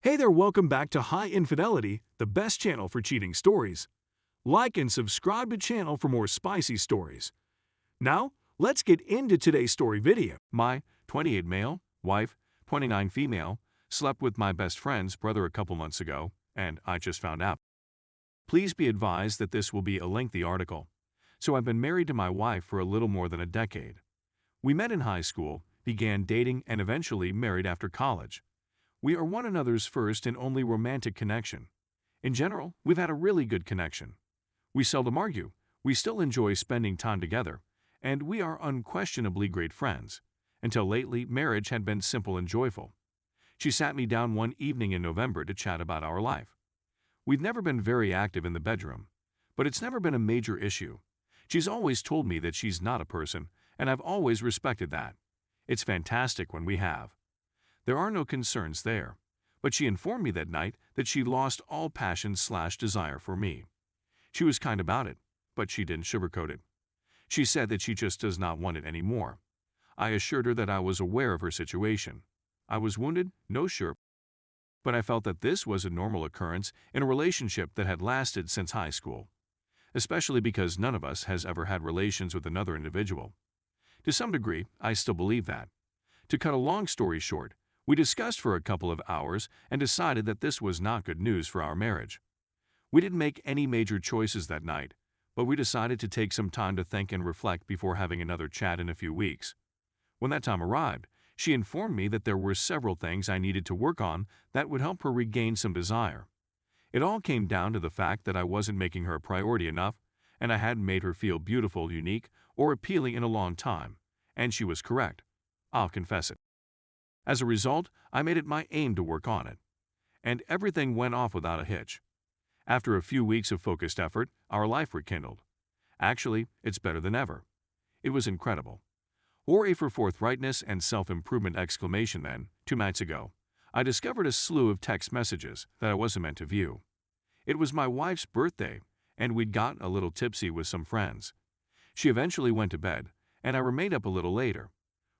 Hey there, welcome back to High Infidelity, the best channel for cheating stories. Like and subscribe to channel for more spicy stories. Now, let's get into today's story video. My 28 male, wife, 29 female, slept with my best friend's brother a couple months ago, and I just found out. Please be advised that this will be a lengthy article. So I've been married to my wife for a little more than a decade. We met in high school, began dating, and eventually married after college. We are one another's first and only romantic connection. In general, we've had a really good connection. We seldom argue, we still enjoy spending time together, and we are unquestionably great friends. Until lately, marriage had been simple and joyful. She sat me down one evening in November to chat about our life. We've never been very active in the bedroom, but it's never been a major issue. She's always told me that she's not a person, and I've always respected that. It's fantastic when we have. There are no concerns there, but she informed me that night that she lost all passion/desire for me. She was kind about it, but she didn't sugarcoat it. She said that she just does not want it anymore. I assured her that I was aware of her situation. I was wounded, no sure, but I felt that this was a normal occurrence in a relationship that had lasted since high school, especially because none of us has ever had relations with another individual. To some degree, I still believe that. To cut a long story short, we discussed for a couple of hours and decided that this was not good news for our marriage. We didn't make any major choices that night, but we decided to take some time to think and reflect before having another chat in a few weeks. When that time arrived, she informed me that there were several things I needed to work on that would help her regain some desire. It all came down to the fact that I wasn't making her a priority enough, and I hadn't made her feel beautiful, unique, or appealing in a long time, and she was correct. I'll confess it. As a result, I made it my aim to work on it. And everything went off without a hitch. After a few weeks of focused effort, our life rekindled. Actually, it's better than ever. It was incredible. Hooray for forthrightness and self-improvement exclamation then, 2 nights ago, I discovered a slew of text messages that I wasn't meant to view. It was my wife's birthday, and we'd got a little tipsy with some friends. She eventually went to bed, and I remained up a little later.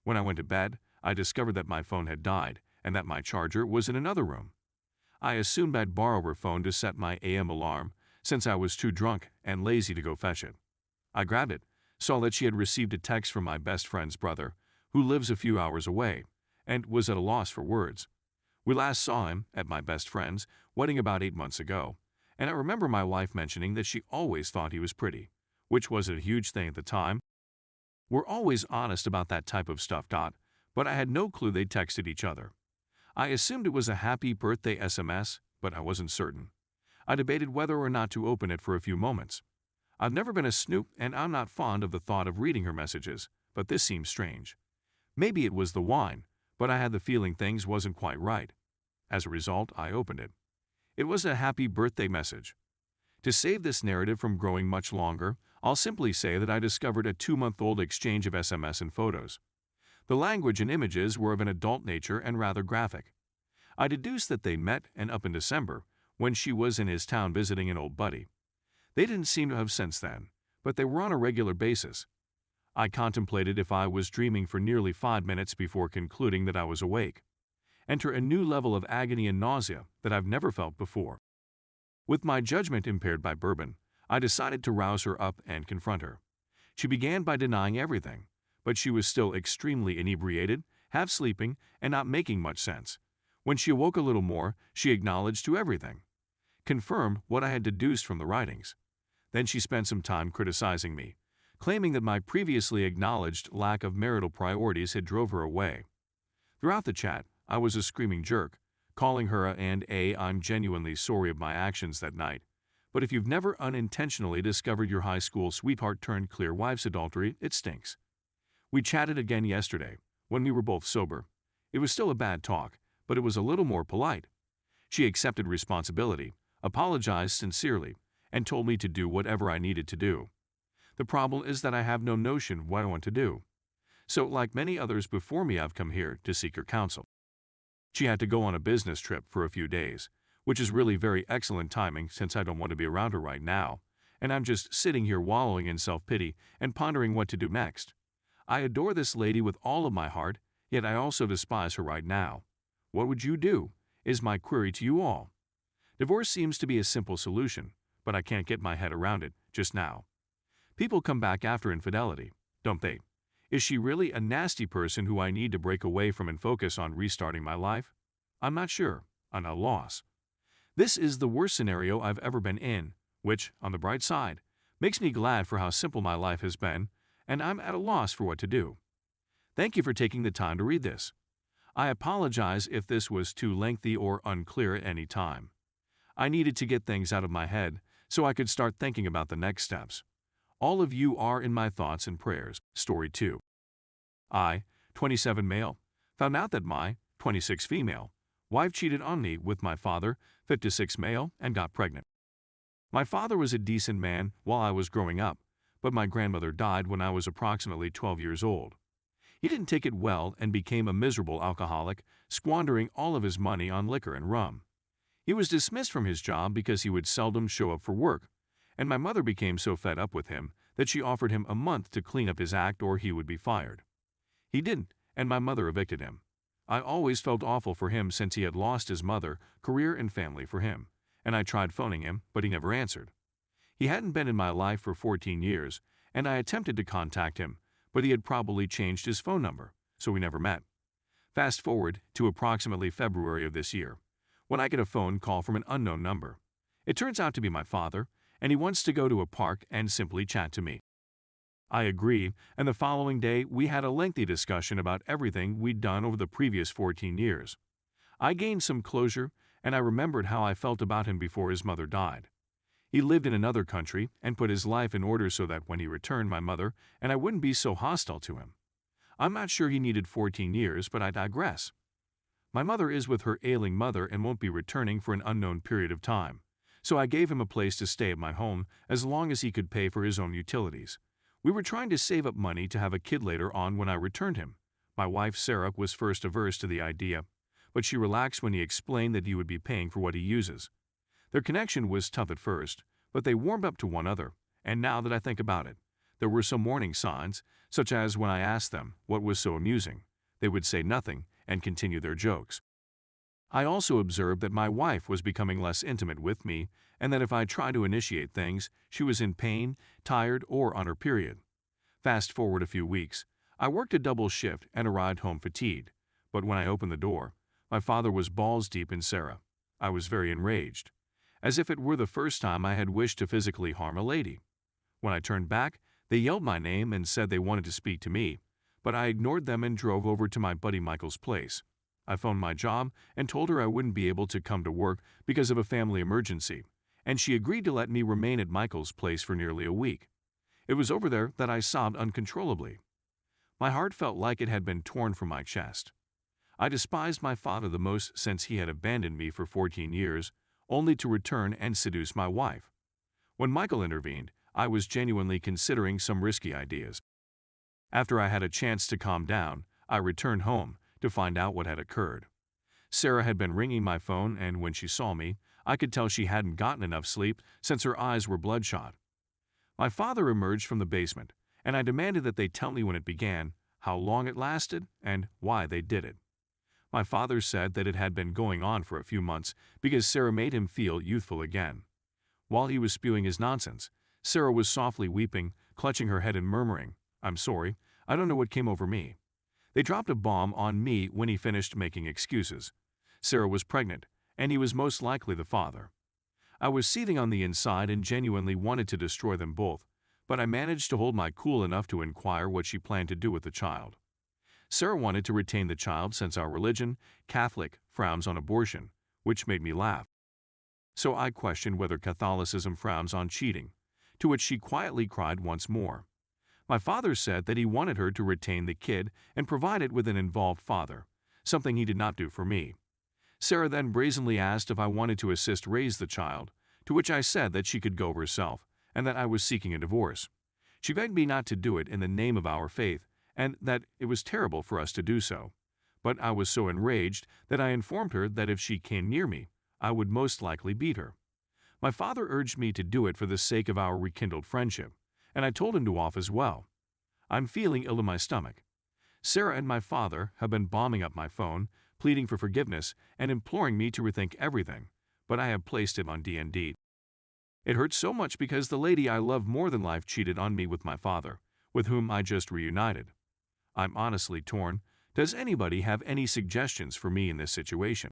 When I went to bed, I discovered that my phone had died and that my charger was in another room. I assumed I'd borrow her phone to set my AM alarm since I was too drunk and lazy to go fetch it. I grabbed it, saw that she had received a text from my best friend's brother, who lives a few hours away, and was at a loss for words. We last saw him at my best friend's wedding about 8 months ago, and I remember my wife mentioning that she always thought he was pretty, which wasn't a huge thing at the time. We're always honest about that type of stuff, but I had no clue they texted each other. I assumed it was a happy birthday SMS, but I wasn't certain. I debated whether or not to open it for a few moments. I've never been a snoop, and I'm not fond of the thought of reading her messages, but this seemed strange. Maybe it was the wine, but I had the feeling things wasn't quite right. As a result, I opened it. It was a happy birthday message. To save this narrative from growing much longer, I'll simply say that I discovered a 2-month-old exchange of SMS and photos. The language and images were of an adult nature and rather graphic. I deduced that they met and up in December, when she was in his town visiting an old buddy. They didn't seem to have since then, but they were on a regular basis. I contemplated if I was dreaming for nearly 5 minutes before concluding that I was awake. Enter a new level of agony and nausea that I've never felt before. With my judgment impaired by bourbon, I decided to rouse her up and confront her. She began by denying everything, but she was still extremely inebriated, half sleeping, and not making much sense. When she awoke a little more, she acknowledged to everything, confirmed what I had deduced from the writings. Then she spent some time criticizing me, claiming that my previously acknowledged lack of marital priorities had drove her away. Throughout the chat, I was a screaming jerk, calling her I'm genuinely sorry of my actions that night. But if you've never unintentionally discovered your high school sweetheart turned clear wife's adultery, it stinks. We chatted again yesterday, when we were both sober. It was still a bad talk, but it was a little more polite. She accepted responsibility, apologized sincerely, and told me to do whatever I needed to do. The problem is that I have no notion what I want to do. So, like many others before me, I've come here to seek her counsel. She had to go on a business trip for a few days, which is really very excellent timing since I don't want to be around her right now, and I'm just sitting here wallowing in self-pity and pondering what to do next. I adore this lady with all of my heart, yet I also despise her right now. What would you do is my query to you all. Divorce seems to be a simple solution, but I can't get my head around it just now. People come back after infidelity, don't they? Is she really a nasty person who I need to break away from and focus on restarting my life? I'm not sure. I'm at a loss. This is the worst scenario I've ever been in, which, on the bright side, makes me glad for how simple my life has been, and I'm at a loss for what to do. Thank you for taking the time to read this. I apologize if this was too lengthy or unclear at any time. I needed to get things out of my head so I could start thinking about the next steps. All of you are in my thoughts and prayers. Story 2. I, 27 male, found out that my, 26 female, wife cheated on me with my father, 56 male, and got pregnant. My father was a decent man while I was growing up, but my grandmother died when I was approximately 12 years old. He didn't take it well and became a miserable alcoholic, squandering all of his money on liquor and rum. He was dismissed from his job because he would seldom show up for work, and my mother became so fed up with him that she offered him a month to clean up his act or he would be fired. He didn't, and my mother evicted him. I always felt awful for him since he had lost his mother, career and family for him, and I tried phoning him, but he never answered. He hadn't been in my life for 14 years, and I attempted to contact him, but he had probably changed his phone number, so we never met. Fast forward to approximately February of this year, when I get a phone call from an unknown number. It turns out to be my father, and he wants to go to a park and simply chat to me. I agree, and the following day we had a lengthy discussion about everything we'd done over the previous 14 years. I gained some closure, and I remembered how I felt about him before his mother died. He lived in another country and put his life in order so that when he returned, my mother and I wouldn't be so hostile to him. I'm not sure he needed 14 years, but I digress. My mother is with her ailing mother and won't be returning for an unknown period of time, so I gave him a place to stay at my home as long as he could pay for his own utilities. We were trying to save up money to have a kid later on when I returned him. My wife, Sarah, was first averse to the idea, but she relaxed when he explained that he would be paying for what he uses. Their connection was tough at first, but they warmed up to one another, and now that I think about it, there were some warning signs, such as when I asked them what was so amusing, they would say nothing and continue their jokes. I also observed that my wife was becoming less intimate with me, and that if I tried to initiate things, she was in pain, tired, or on her period. Fast forward a few weeks, I worked a double shift and arrived home fatigued, but when I opened the door, my father was balls deep in Sarah. I was very enraged, as if it were the first time I had wished to physically harm a lady. When I turned back, they yelled my name and said they wanted to speak to me, but I ignored them and drove over to my buddy Michael's place. I phoned my job and told her I wouldn't be able to come to work because of a family emergency, and she agreed to let me remain at Michael's place for nearly a week. It was over there that I sobbed uncontrollably. My heart felt like it had been torn from my chest. I despised my father the most since he had abandoned me for 14 years, only to return and seduce my wife. When Michael intervened, I was genuinely considering some risky ideas. After I had a chance to calm down, I returned home to find out what had occurred. Sarah had been ringing my phone, and when she saw me, I could tell she hadn't gotten enough sleep since her eyes were bloodshot. My father emerged from the basement, and I demanded that they tell me when it began, how long it lasted, and why they did it. My father said that it had been going on for a few months because Sarah made him feel youthful again. While he was spewing his nonsense, Sarah was softly weeping, clutching her head and murmuring, "I'm sorry, I don't know what came over me." They dropped a bomb on me when he finished making excuses. Sarah was pregnant, and he was most likely the father. I was seething on the inside and genuinely wanted to destroy them both, but I managed to hold my cool enough to inquire what she planned to do with the child. Sarah wanted to retain the child since our religion, Catholic, frowns on abortion, which made me laugh. So I questioned whether Catholicism frowns on cheating, to which she quietly cried once more. My father said that he wanted her to retain the kid and provide it with an involved father, something he did not do for me. Sarah then brazenly asked if I wanted to assist raise the child, to which I said that she could go herself and that I was seeking a divorce. She begged me not to do it in the name of our faith and that it was terrible for us to do so. But I was so enraged that I informed her that if she came near me, I would most likely beat her. My father urged me to do it for the sake of our rekindled friendship, and I told him to off as well. I'm feeling ill in my stomach. Sarah and my father have been bombing up my phone, pleading for forgiveness and imploring me to rethink everything, but I have placed him on D&D. It hurts so much because the lady I love more than life cheated on me with my father, with whom I just reunited. I'm honestly torn. Does anybody have any suggestions for me in this situation?